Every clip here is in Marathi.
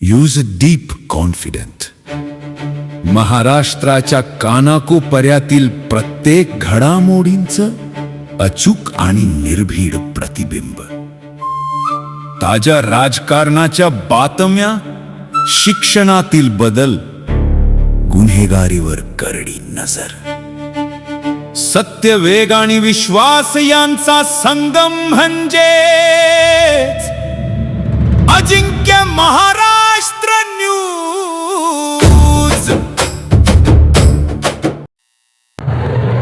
Use deep confident. महाराष्ट्राच्या कानाकोपर्यातील प्रत्येक घडामोडींचं अचूक आणि निर्भीड प्रतिबिंब. ताज्या राजकारणाच्या बातम्या, शिक्षणातील बदल, गुन्हेगारीवर करडी नजर. सत्य, वेग आणि विश्वास यांचा संगम म्हणजे अजिंक्य महाराष्ट्र न्यूज.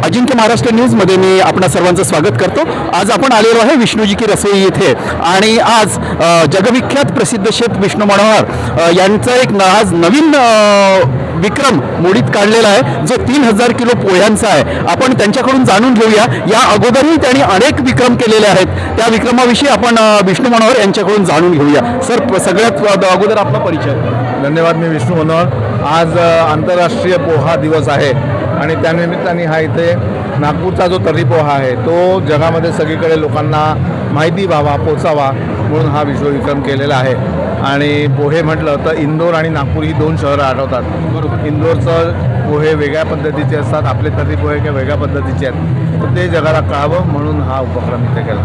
अजिंक्य महाराष्ट्र न्यूज मध्ये मी आपणा सर्वांचं स्वागत करतो. आज आपण आलेलो आहे विष्णूजी की रसोई येथे आणि आज जगविख्यात प्रसिद्ध शेफ विष्णू मनोहर यांचा एक आज नवीन विक्रम मोडीत काढलेला आहे, जो 3000 किलो पोह्यांचा आहे. आपण त्यांच्याकडून जाणून घेऊया. या अगोदरही त्यांनी अनेक विक्रम केलेले आहेत, त्या विक्रमाविषयी आपण विष्णू मनोहर यांच्याकडून जाणून घेऊया. सर, सगळ्यात अगोदर आपला परिचय. धन्यवाद. मी विष्णू मनोहर. आज आंतरराष्ट्रीय पोहा दिवस आहे आणि त्यानिमित्ताने हा इथे नागपूरचा जो तर्री पोहा आहे तो जगामध्ये सगळीकडे लोकांना माहिती व्हावा, पोचावा म्हणून हा विश्वविक्रम केलेला आहे. आणि पोहे म्हटलं तर इंदोर आणि नागपूर ही दोन शहरं आठवतात. बरोबर. इंदोरचं पोहे वेगळ्या पद्धतीचे असतात, आपले तर्री पोहे काही वेगळ्या पद्धतीचे आहेत, तर ते जगाला कळावं म्हणून हा उपक्रम इथे केला.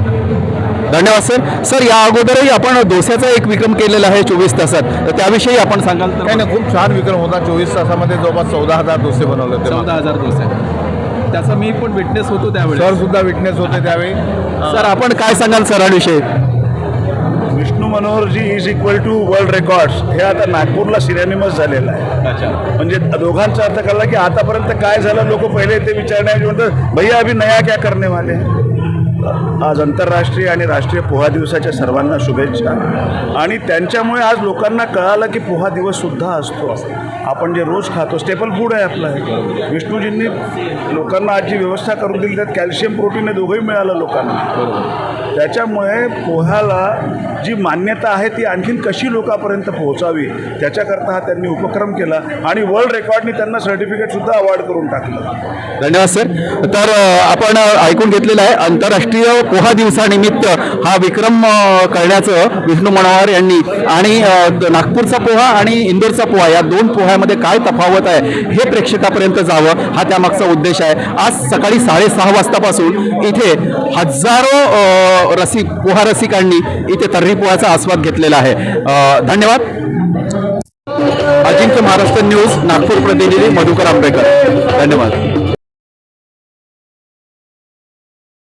धन्यवाद सर. सर, या अगोदरही आपण डोस्याचा एक विक्रम केलेला आहे 24 तासात, तर त्याविषयी आपण सांगाल तर? काही नाही, खूप छान विक्रम होता. 24 तासामध्ये जवळपास 14,000 डोसे बनवले होते. 14,000 डोसे. त्याचा मी पण विटनेस होतो त्यावेळी. सर सुद्धा विटनेस होते त्यावेळी. सर, आपण काय सांगाल सरांविषयी? विष्णू मनोहरजी is equal to world records हे आता नागपूरला सिरॅनिमस झालेलं आहे. म्हणजे दोघांचा अर्थ कळला की आतापर्यंत काय झालं. लोक पहिले ते विचारण्याऐवजी म्हणतात भैया अभी नया क्या करने वाले. आज आंतरराष्ट्रीय आणि राष्ट्रीय पोहा दिवसाच्या सर्वांना शुभेच्छा. आणि त्यांच्यामुळे आज लोकांना कळालं की पोहा दिवससुद्धा असतो. आपण जे रोज खातो स्टेपल फूड आहे आपलं. विष्णूजींनी लोकांना आज जी व्यवस्था करून दिली त्यात कॅल्शियम, प्रोटीन हे दोघंही मिळालं लोकांना. त्याच्यामुळे पोह्याला जी मान्यता आहे ती आणखीन कशी लोकांपर्यंत पोहोचावी त्याच्याकरता हा त्यांनी उपक्रम केला आणि वर्ल्ड रेकॉर्डनी त्यांना सर्टिफिकेटसुद्धा अवॉर्ड करून टाकलं. धन्यवाद सर. तर आपण ऐकून घेतलेलं आहे आंतरराष्ट्रीय पोहा दिवसानिमित्त हा विक्रम करण्याचं विष्णू मनोहर यांनी. आणि नागपूरचा पोहा आणि इंदोरचा पोहा या दोन पोह्यामध्ये काय तफावत आहे हे प्रेक्षकापर्यंत जावं हा त्यामागचा उद्देश आहे. आज सकाळी 6:30 वाजतापासून इथे हजारो पोहा रसिकांनी इथे तर्री पोह्याचा आस्वाद घेतलेला आहे. धन्यवाद. अजिंक्य महाराष्ट्र न्यूज नागपूर प्रतिनिधी मधुकर आंबेकर. धन्यवाद.